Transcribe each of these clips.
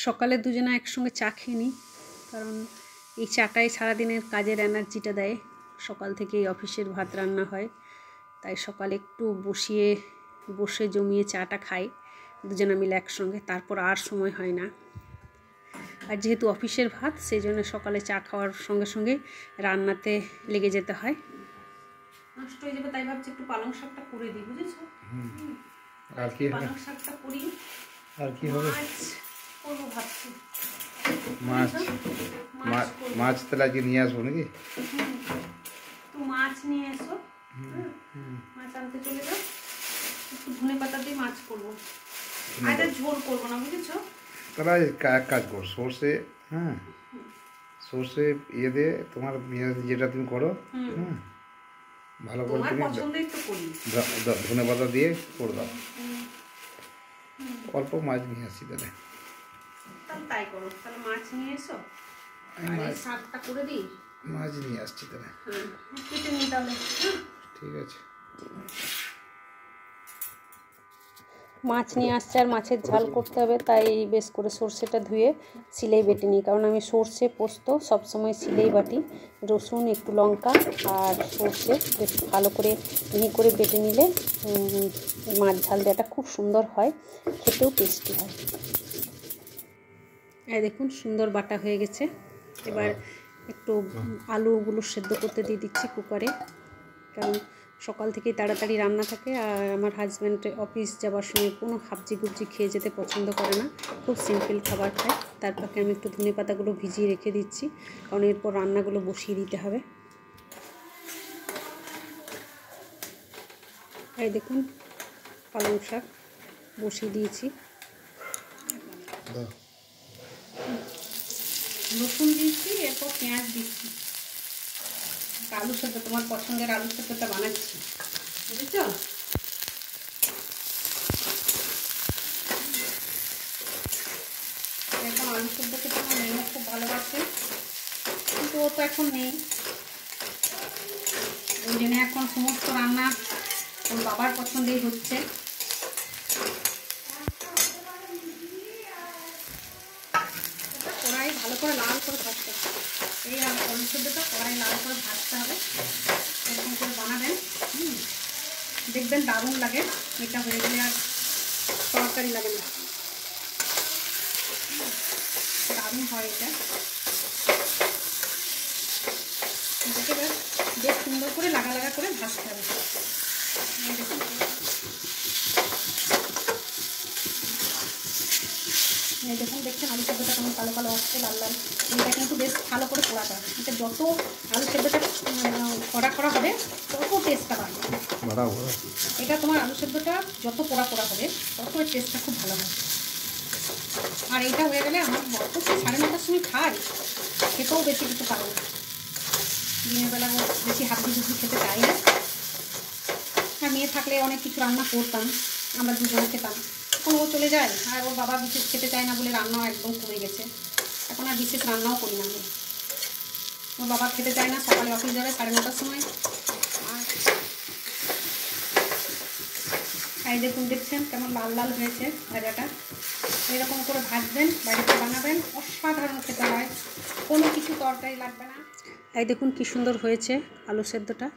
সকালে দুজনে একসঙ্গে চা খেয়ে নিই, কারণ এই চাটাই সারাদিনের কাজের এনার্জিটা দেয়। সকাল থেকেই অফিসের ভাত রান্না হয়, তাই সকালে একটু বসে জমিয়ে চাটা খাই দুজনে মিলে একসঙ্গে, তারপর আর সময় হয় না। আর যেহেতু অফিসের ভাত, সেই জন্য সকালে চা খাওয়ার সঙ্গে সঙ্গে রান্নাতে লেগে যেতে হয়। নষ্ট হয়ে যাবে, তাই ভাবছি একটু পালং শাকটা করে দিই, বুঝেছো? আর কি পালং শাকটা করি, আর কি হবে? করবো ভাবছি। মাছ তাহলে আজকে নিয়ে আসবো নাকি? তো মাছ নিয়ে এসো, মাছ আনতে চলে যাও। একটু ধনে পাতা দিয়ে মাছ করবো, আর ঝোল করবো না, বুঝেছো? তাহলে এক কাজ কর, সর্ষে ইয়ে দিয়ে তোমার যেটা তুমি করো, ভালো করে তুমি ধনে পাতা দিয়ে করে দাও। অল্প মাছ নিয়ে আসছি তাহলে। তাই করো, তাহলে মাছ নিয়ে এসো, শাকটা করে দিই। মাছ নিয়ে আসছি তাহলে। কেটে নিই তাহলে। ঠিক আছে। মাছ নিয়ে আসছে আর মাছের ঝাল করতে হবে, তাই বেশ করে সর্ষেটা ধুয়ে শিলেই বেটে নিই, কারণ আমি সর্ষে পোস্ত সবসময় শিলেই বাটি। রসুন, একটু লঙ্কা আর সর্ষে বেশ ভালো করে মিহি করে বেটে নিলে মাছ ঝাল দেওয়াটা খুব সুন্দর হয়, খেতেও টেস্টি হয়। এই দেখুন সুন্দর বাটা হয়ে গেছে। এবার একটু আলুগুলো সেদ্ধ করতে দিয়ে দিচ্ছি কুকারে, কারণ সকাল থেকেই তাড়াতাড়ি রান্না থাকে আর আমার হাজব্যান্ড অফিস যাওয়ার সময় কোনো হাবজি গুবজি খেয়ে যেতে পছন্দ করে না, খুব সিম্পল খাবার খায়। তার পাকে আমি একটু ধনে পাতাগুলো ভিজিয়ে রেখে দিচ্ছি, কারণ এরপর রান্নাগুলো বসিয়ে দিতে হবে। এই দেখুন পালং শাক বসিয়ে দিয়েছি, রসুন দিয়েছি, এরপর পেঁয়াজ দিচ্ছি। আলু সেদ্ধ, তোমার পছন্দের আলু সেদ্ধটা বানাচ্ছি, বুঝেছ? এখন আলু সেদ্ধ খেতে আমার মেয়েও খুব ভালোবাসে, কিন্তু ও তো এখন নেই, ওই জন্য এখন সমস্ত রান্না ওর বাবার পছন্দেই হচ্ছে। কড়াই ভালো করে লাল করে ভাজতে হবে, এই আলু সেদ্ধটা কড়াই লাল করে ভাজতে হবে। এরকম করে বানাবেন, দেখবেন দারুণ লাগে। এটা হয়ে গেলে আর তরকারি লাগে না, দারুণ হয় এটা। এটাকে বেশ সুন্দর করে লাগা লাগা করে ভাজতে হবে। এই দেখুন, দেখছেন আলু সেদ্ধটা কেমন কালো কালো আসছে, লাল লাল। এটা কিন্তু বেশ ভালো করে পোড়াতে হবে। এটা যত আলু সেদ্ধটা কড়া করা হবে তত টেস্টটা বাড়বে। এটা তোমার আলু সেদ্ধটা যত পোড়া পোড়া হবে তত এর টেস্টটা খুব ভালো হয়। আর এইটা হয়ে গেলে আমার বড় 9:30টার সময় খাই, খেতেও বেশি কিছু পারে না, দিনের বেলা বেশি হাবজি গুবজি খেতে চাই না। আর মেয়ে থাকলে অনেক কিছু রান্না করতাম, আমরা দুজনে খেতাম। এখন ও চলে যায় আর ওর বাবা বিশেষ খেতে চায় না বলে রান্নাও একদম কমে গেছে। এখন আর বিশেষ রান্নাও করি না আমি, ওর বাবা খেতে চায় না, সকালে অফিস যাবে 9:30টার সময়। আর দেখুন, দেখছেন কেমন লাল লাল হয়েছে ভাজাটা। এরকম করে ভাজবেন, বাড়িতে বানাবেন, অসাধারণ খেতে হয়, কোনো কিছু তরকারি লাগবে না। এই দেখুন কি সুন্দর হয়েছে আলু সেদ্ধটা।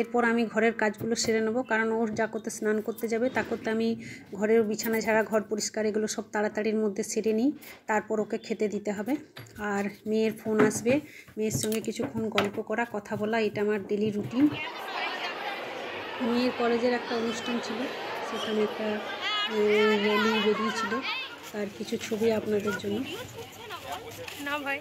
এরপর আমি ঘরের কাজগুলো সেরে নেবো, কারণ ওর যা করতে স্নান করতে যাবে তা করতে আমি ঘরের বিছানা ঝাড়া, ঘর পরিষ্কার, এগুলো সব তাড়াতাড়ির মধ্যে সেরে নিই, তারপর ওকে খেতে দিতে হবে। আর মেয়ের ফোন আসবে, মেয়ের সঙ্গে কিছুক্ষণ গল্প করা, কথা বলা, এটা আমার ডেলি রুটিন। মেয়ের কলেজের একটা অনুষ্ঠান ছিল, সেখানে একটা র্যালি বেরিয়েছিল, তার কিছু ছবি আপনাদের জন্য। না ভাই,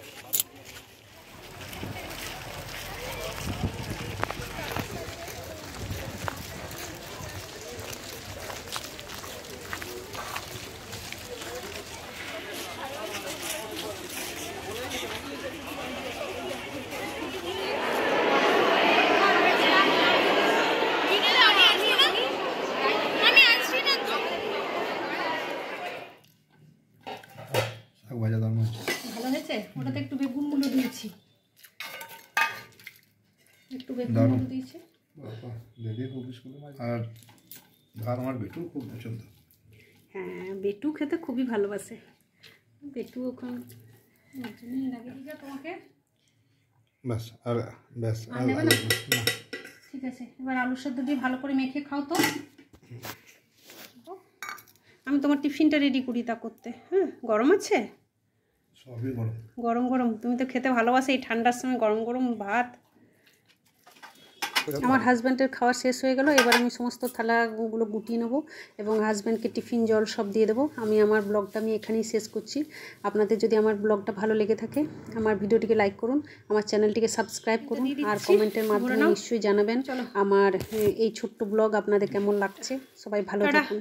ভালো হয়েছে। ওটাতে একটু বেগুন গুলো দিয়েছি, একটু বেগুন গুলো দিয়েছি। আর আমার বেটু খুব পছন্দ। হ্যাঁ, বেটু খেতে খুবই ভালোবাসে। পেটু ওখানে লাগে ঠিক আছে তোমাকে ব্যাস আর ব্যাস আর নেবে না? না ঠিক আছে, এবার আলু সেদ্ধ দিয়ে ভালো করে মেখে খাও তো। আমি তোমার টিফিনটা রেডি করি তা করতে। হ্যাঁ, গরম আছে, সবই গরম গরম গরম। তুমি তো খেতে ভালোবাসো এই ঠান্ডার সময় গরম গরম ভাত। আমার হাজব্যান্ডের খাওয়া শেষ হয়ে গেল, এবার আমি সমস্ত থালাগুলো গুটিয়ে নেবো এবং হাজব্যান্ডকে টিফিন জল সব দিয়ে দেবো। আমি আমার ব্লগটা এখানেই শেষ করছি। আপনাদের যদি আমার ব্লগটা ভালো লেগে থাকে আমার ভিডিওটিকে লাইক করুন, আমার চ্যানেলটিকে সাবস্ক্রাইব করুন আর কমেন্টের মাধ্যমে নিশ্চয়ই জানাবেন আমার এই ছোট্ট ব্লগ আপনাদের কেমন লাগছে। সবাই ভালো থাকুন।